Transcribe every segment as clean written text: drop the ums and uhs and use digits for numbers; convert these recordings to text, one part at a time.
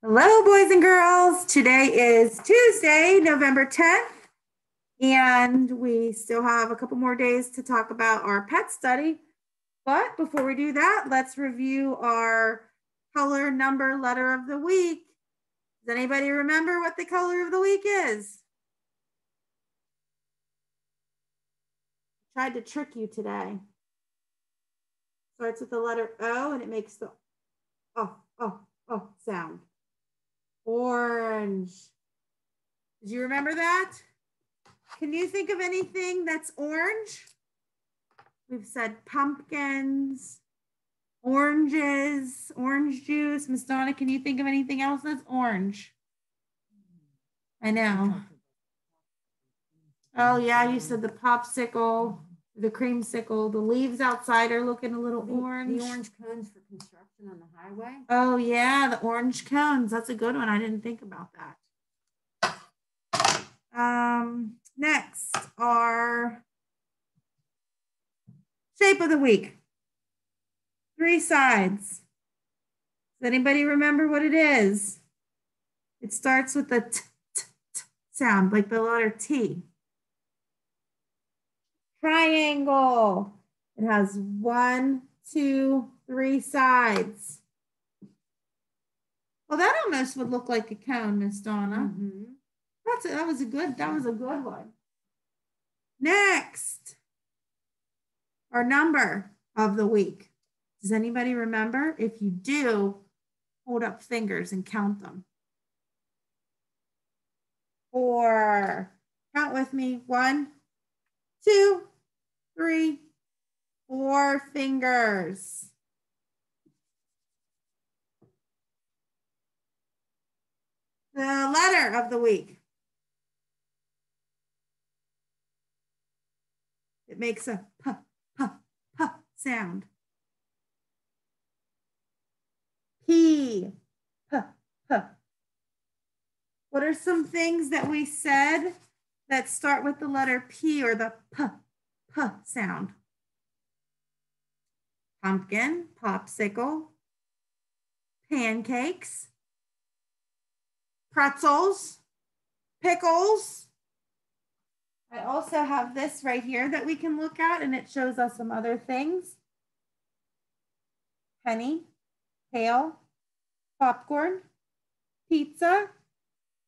Hello, boys and girls. Today is Tuesday, November 10th, and we still have a couple more days to talk about our pet study. But before we do that, let's review our color, number, letter of the week. Does anybody remember what the color of the week is? I tried to trick you today. Starts with the letter O and it makes the oh sound. Orange. Did you remember that? Can you think of anything that's orange? We've said pumpkins, oranges, orange juice. Miss Donna, can you think of anything else that's orange? I know. Oh yeah, you said the popsicle, the creamsicle. The leaves outside are looking a little orange. The orange cones for construction on the highway. Oh yeah, the orange cones. That's a good one. I didn't think about that. Next, our shape of the week. 3 sides. Does anybody remember what it is? It starts with the t, t, t sound, like the letter T. Triangle. It has 1, 2, 3 sides. Well, that almost would look like a cone, Miss Donna. Mm-hmm. That was a good one. Next, our number of the week. Does anybody remember? If you do, hold up fingers and count them. 4. Count with me. 1, 2, 3, 4 fingers. The letter of the week. It makes a p, p, p sound. P, p, p. What are some things that we said that start with the letter P or the p, p sound? Pumpkin, popsicle, pancakes, pretzels, pickles. I also have this right here that we can look at, and it shows us some other things. Penny, kale, popcorn, pizza.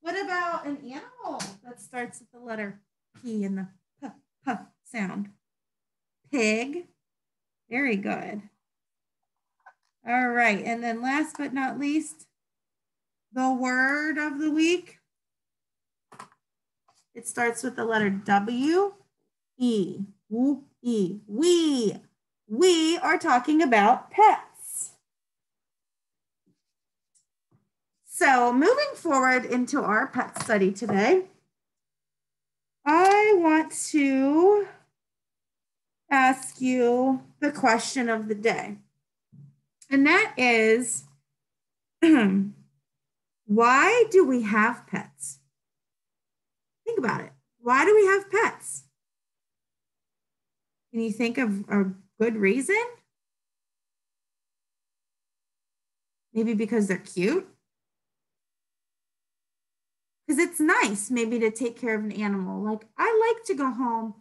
What about an animal that starts with the letter P and the p, p sound? Pig. Very good. All right, and then last but not least, the word of the week. It starts with the letter W, E, E. We are talking about pets. So moving forward into our pet study today, I want to ask you the question of the day. And that is, why do we have pets? Think about it. Why do we have pets? Can you think of a good reason? Maybe because they're cute? Because it's nice maybe to take care of an animal. Like I like to go home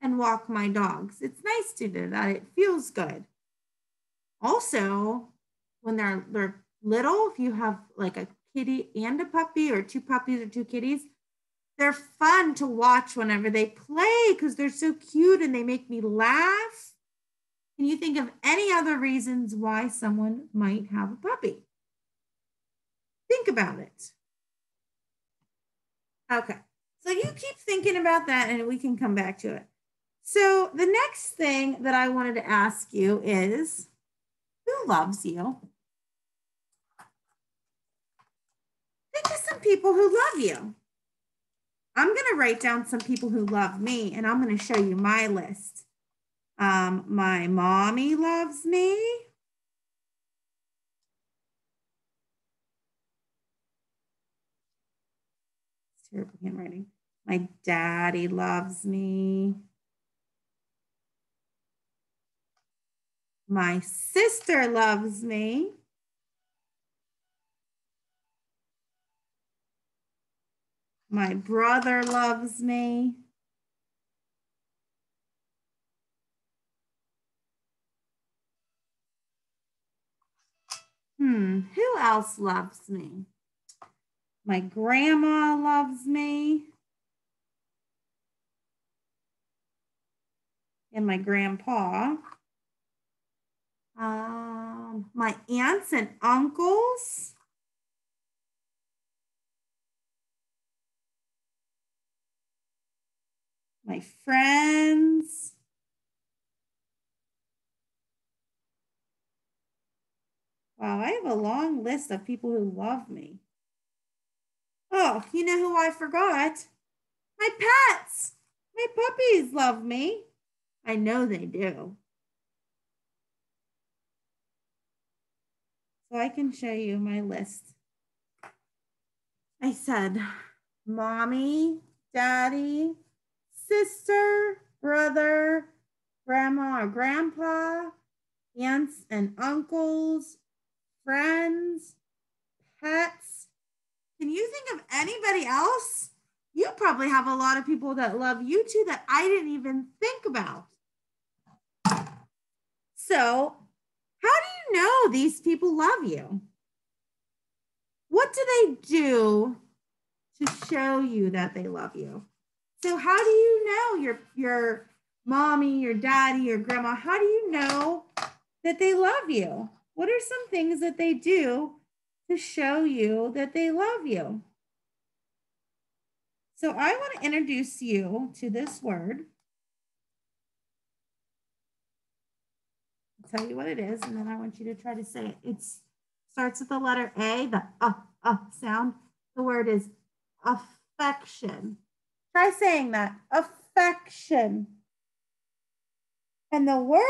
and walk my dogs. It's nice to do that. It feels good. Also, when they're little, if you have like a kitty and a puppy or 2 puppies or 2 kitties, they're fun to watch whenever they play because they're so cute and they make me laugh. Can you think of any other reasons why someone might have a puppy? Think about it. Okay, so you keep thinking about that and we can come back to it. So the next thing that I wanted to ask you is, who loves you? Think of some people who love you. I'm going to write down some people who love me, and I'm going to show you my list. My mommy loves me. It's terrible handwriting. My daddy loves me. My sister loves me. My brother loves me. Who else loves me? My grandma loves me. And my grandpa. My aunts and uncles. My friends. Wow, I have a long list of people who love me. Oh, you know who I forgot? My pets. My puppies love me. I know they do. So I can show you my list. I said, mommy, daddy, sister, brother, grandma or grandpa, aunts and uncles, friends, pets. Can you think of anybody else? You probably have a lot of people that love you too that I didn't even think about. So, how do you know these people love you? What do they do to show you that they love you? So, how do you know your mommy, your daddy, your grandma? How do you know that they love you? What are some things that they do to show you that they love you? So I want to introduce you to this word. I'll tell you what it is, and then I want you to try to say it. It starts with the letter A, the sound. The word is affection. Try saying that, affection. And the word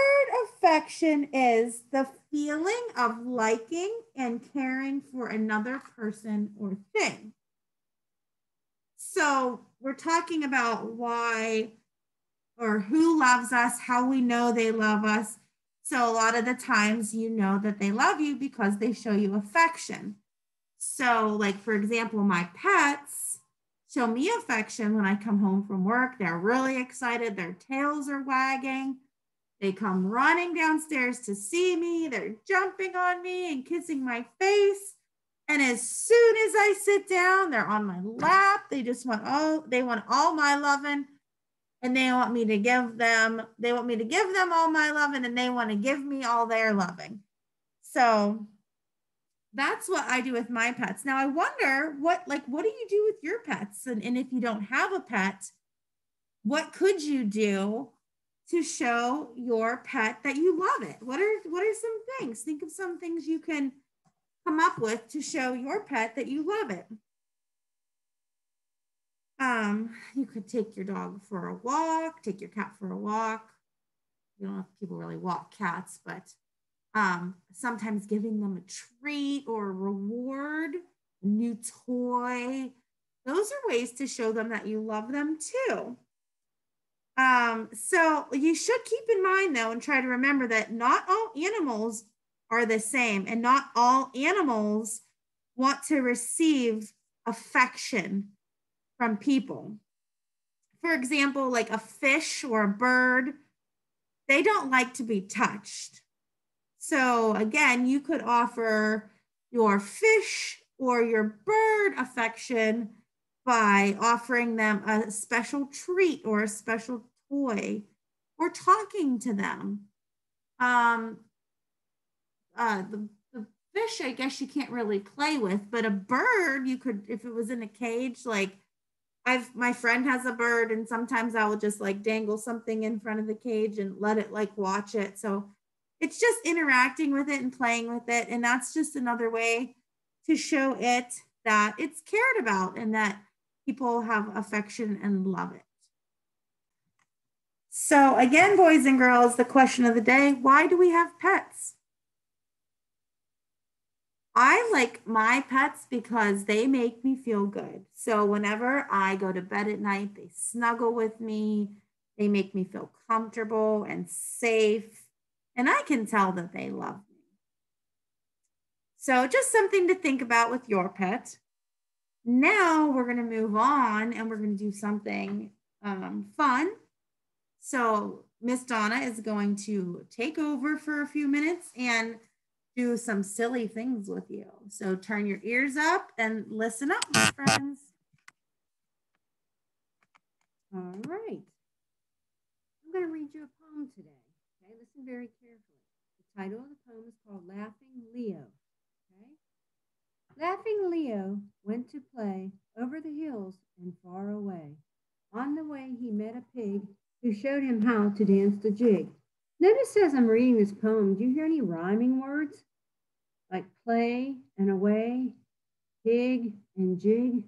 affection is the feeling of liking and caring for another person or thing. So we're talking about why or who loves us, how we know they love us. So a lot of the times you know that they love you because they show you affection. So like, for example, my pets show me affection when I come home from work. They're really excited. Their tails are wagging. They come running downstairs to see me. They're jumping on me and kissing my face. And as soon as I sit down, they're on my lap. They want all my loving, and they want me to give them all my loving, and they want to give me all their loving. So that's what I do with my pets. Now I wonder what do you do with your pets? And if you don't have a pet, what could you do to show your pet that you love it? What are some things? Think of some things you can come up with to show your pet that you love it. You could take your dog for a walk, take your cat for a walk. You don't know if people really walk cats, but sometimes giving them a treat or a reward, a new toy. Those are ways to show them that you love them too. So you should keep in mind though, and try to remember that not all animals are the same, and not all animals want to receive affection from people. For example, like a fish or a bird, they don't like to be touched. So again, you could offer your fish or your bird affection by offering them a special treat or a special toy, or talking to them. The fish, I guess you can't really play with, but a bird, you could, if it was in a cage, like my friend has a bird, and sometimes I will just like dangle something in front of the cage and let it like watch it. So it's just interacting with it and playing with it. And that's just another way to show it that it's cared about and that people have affection and love it. So again, boys and girls, the question of the day, why do we have pets? I like my pets because they make me feel good. So whenever I go to bed at night, they snuggle with me. They make me feel comfortable and safe. And I can tell that they love me. So just something to think about with your pet. Now we're going to move on and we're going to do something fun. So Miss Donna is going to take over for a few minutes and do some silly things with you. So turn your ears up and listen up, my friends. All right. I'm going to read you a poem today. Okay, listen very carefully. The title of the poem is called Laughing Leo. Okay? Laughing Leo went to play over the hills and far away. On the way, he met a pig who showed him how to dance the jig. Notice as I'm reading this poem, do you hear any rhyming words? Like play and away, pig and jig?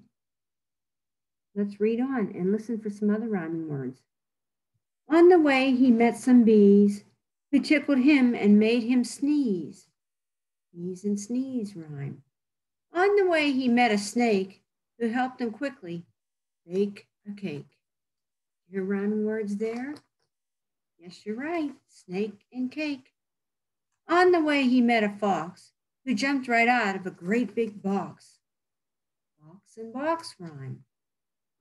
Let's read on and listen for some other rhyming words. On the way, he met some bees who tickled him and made him sneeze. Bees and sneeze rhyme. On the way, he met a snake who helped him quickly bake a cake. Your rhyming words there? Yes, you're right. Snake and cake. On the way, he met a fox who jumped right out of a great big box. Fox and box rhyme.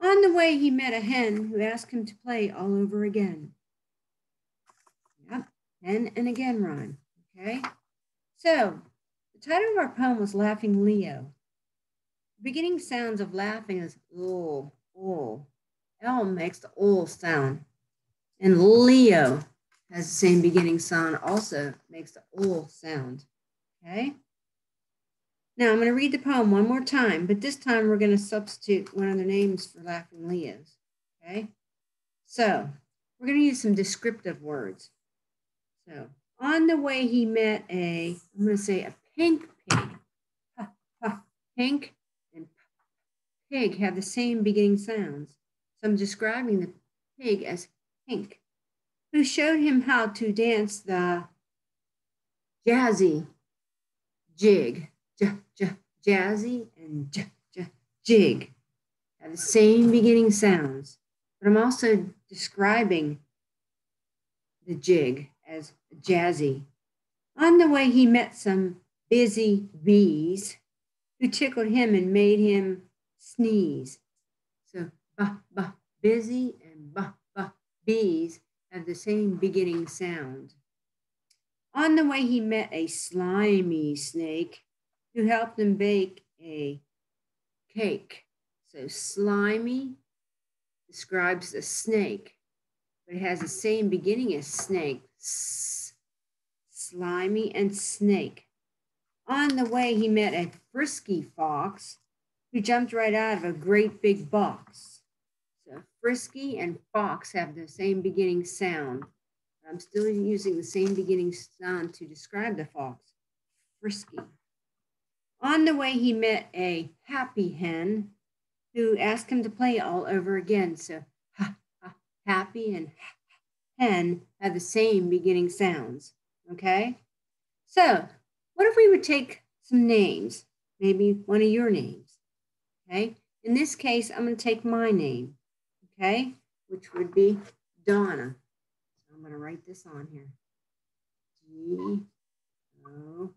On the way, he met a hen who asked him to play all over again. Yep, hen and again rhyme. Okay? So, the title of our poem was Laughing Leo. The beginning sounds of laughing is oh, oh. L makes the ol sound. And Leo has the same beginning sound, also makes the ol sound. Okay? Now I'm going to read the poem one more time, but this time we're going to substitute one of the names for Laughing Leos. Okay? So we're going to use some descriptive words. So on the way he met I'm going to say a pink pig. Pink and pig have the same beginning sounds. So I'm describing the pig as pink, who showed him how to dance the jazzy jig. Jazzy and jig have the same beginning sounds, but I'm also describing the jig as jazzy. On the way, he met some busy bees who tickled him and made him sneeze. So, busy and bees have the same beginning sound. On the way, he met a slimy snake who helped him bake a cake. So slimy describes a snake, but it has the same beginning as snake. Slimy and snake. On the way, he met a frisky fox who jumped right out of a great big box. So frisky and fox have the same beginning sound. I'm still using the same beginning sound to describe the fox. Frisky. On the way, he met a happy hen who asked him to play all over again. So happy and hen have the same beginning sounds. Okay? So what if we would take some names? Maybe one of your names. Okay? In this case, I'm going to take my name. Okay? Which would be Donna. So I'm going to write this on here. D-O-N-N-A.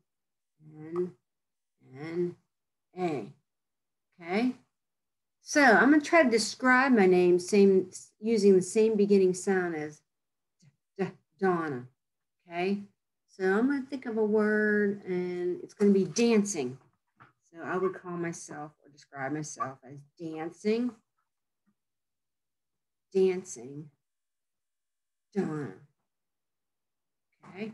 Okay? So I'm going to try to describe my name using the same beginning sound as Donna. Okay? So I'm going to think of a word, and it's going to be dancing. So I would call myself or describe myself as dancing Donna. Okay?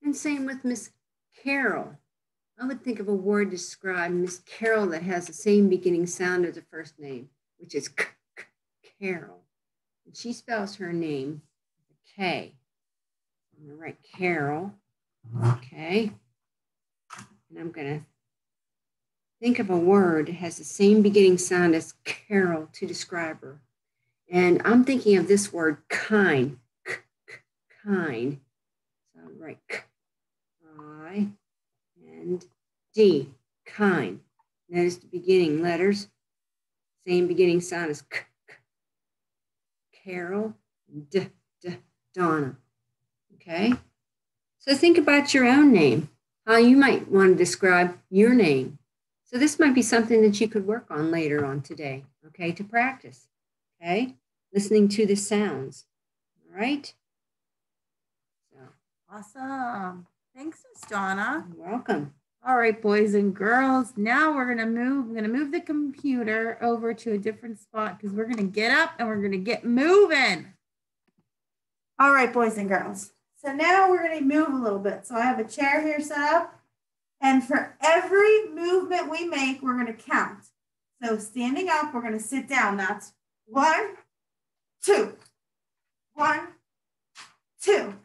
And same with Miss Carol. I would think of a word to describe Miss Carol that has the same beginning sound as the first name, which is Carol. And she spells her name with a K. I'm going to write Carol. Okay. And I'm going to think of a word that has the same beginning sound as Carol to describe her. And I'm thinking of this word kind. Kind. So I'll write I-N-D. Kind. Notice the beginning letters. Same beginning sound as Carol, Donna. Okay? So think about your own name. how you might want to describe your name. So this might be something that you could work on later on today, okay, to practice, okay? Listening to the sounds, all right? So. Awesome. Thanks, Miss Donna. You're welcome. All right, boys and girls, now we're gonna move the computer over to a different spot because we're gonna get up and we're gonna get moving. All right, boys and girls. So now we're gonna move a little bit. So I have a chair here set up, and for every movement we make, we're gonna count. So standing up, we're gonna sit down. That's 1, 2, 1, 2.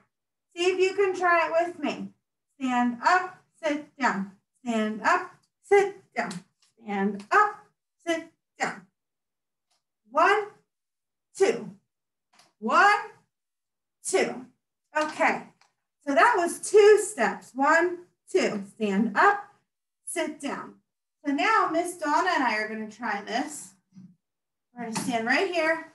See if you can try it with me. Stand up. Sit down, stand up, sit down, stand up, sit down. 1, 2, 1, 2. Okay, so that was 2 steps. 1, 2, stand up, sit down. So now Miss Donna and I are going to try this. We're going to stand right here.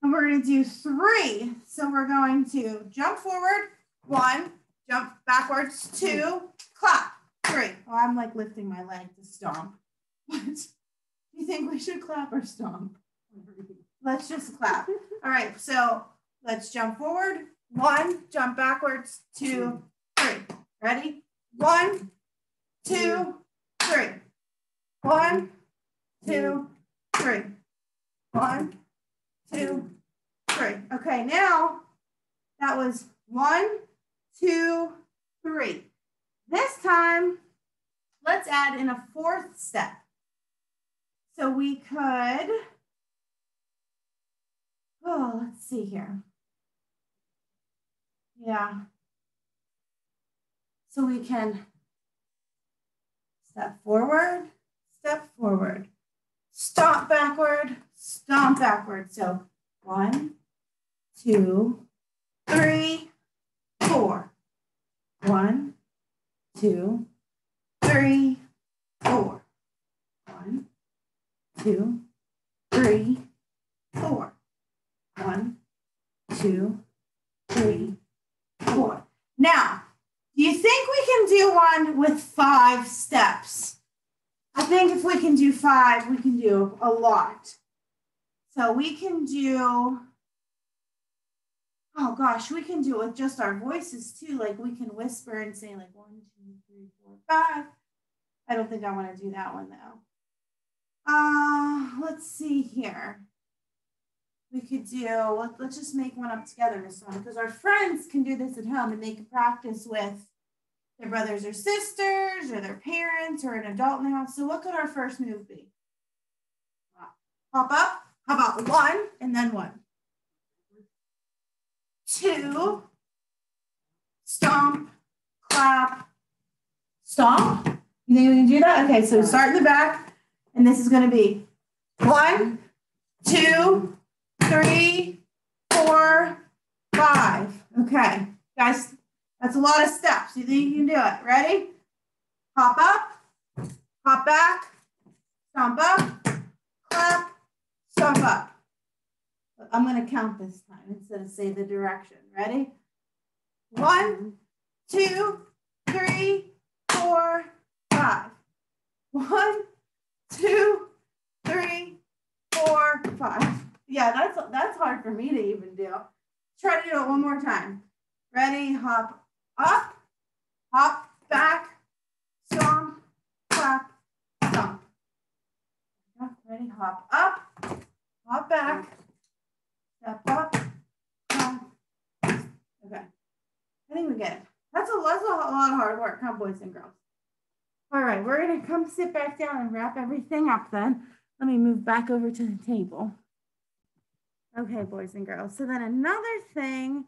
And we're going to do 3. So we're going to jump forward, 1, jump backwards, 2, clap, 3. Oh, I'm like lifting my leg to stomp. What? Do you think we should clap or stomp? Let's just clap. All right, so let's jump forward. 1, jump backwards, 2, 3. Ready? 1, 2, 3. 1, 2, 3. 1, 2, 3. Okay, now that was 1, 2, 3. This time, let's add in a 4th step. So we could, let's see here. Yeah. So we can step forward, stomp backward, stomp backward. So 1, 2, 3, 4. 1, 2, 3, 4. 1, 2, 3, 4. 1, 2, 3, 4. Now, do you think we can do one with 5 steps? I think if we can do 5, we can do a lot. So we can do, oh gosh, we can do it with just our voices too. Like we can whisper and say like 1, 2, 3, 4, 5. I don't think I want to do that one though. Let's see here. We could do, let's just make one up together, Miss Donna, because our friends can do this at home and they can practice with their brothers or sisters or their parents or an adult in the house. So what could our first move be? Hop up. How about 1 and then 1? 2. Stomp, clap, stomp. You think we can do that? Okay, so start in the back, and this is going to be 1, 2, 3, 4, 5. Okay, guys, that's a lot of steps. You think you can do it? Ready? Hop up, hop back, stomp up, clap, stomp up. I'm going to count this time instead of say the direction. Ready? 1, 2, 3, 4, 5. 1, 2, 3, 4, 5. Yeah, that's hard for me to even do. Try to do it one more time. Ready? Hop up, hop back, stomp, clap, stomp. Ready? Hop up, hop back, step up, clap. Okay. I think we get it. That's a lot of hard work, huh, boys and girls? All right, we're going to come sit back down and wrap everything up then. Let me move back over to the table. Okay, boys and girls. So then another thing,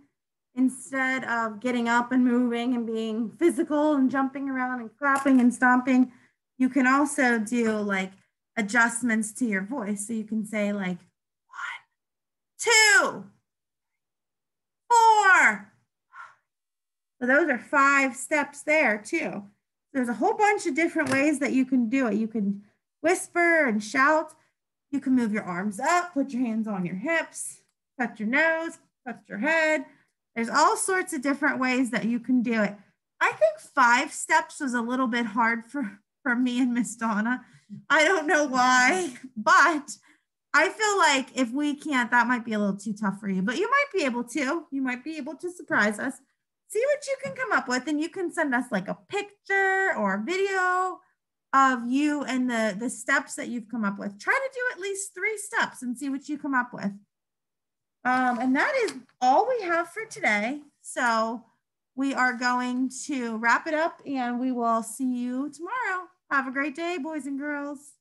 instead of getting up and moving and being physical and jumping around and clapping and stomping, you can also do like adjustments to your voice. So you can say like 1, 2, 4. So those are 5 steps there too. There's a whole bunch of different ways that you can do it. You can whisper and shout. You can move your arms up, put your hands on your hips, touch your nose, touch your head. There's all sorts of different ways that you can do it. I think 5 steps was a little bit hard for me and Miss Donna. I don't know why, but I feel like if we can't, that might be a little too tough for you, but you might be able to. You might be able to surprise us. See what you can come up with, and you can send us like a picture or a video of you and the steps that you've come up with. Try to do at least 3 steps and see what you come up with. And that is all we have for today. So we are going to wrap it up, and we will see you tomorrow. Have a great day, boys and girls.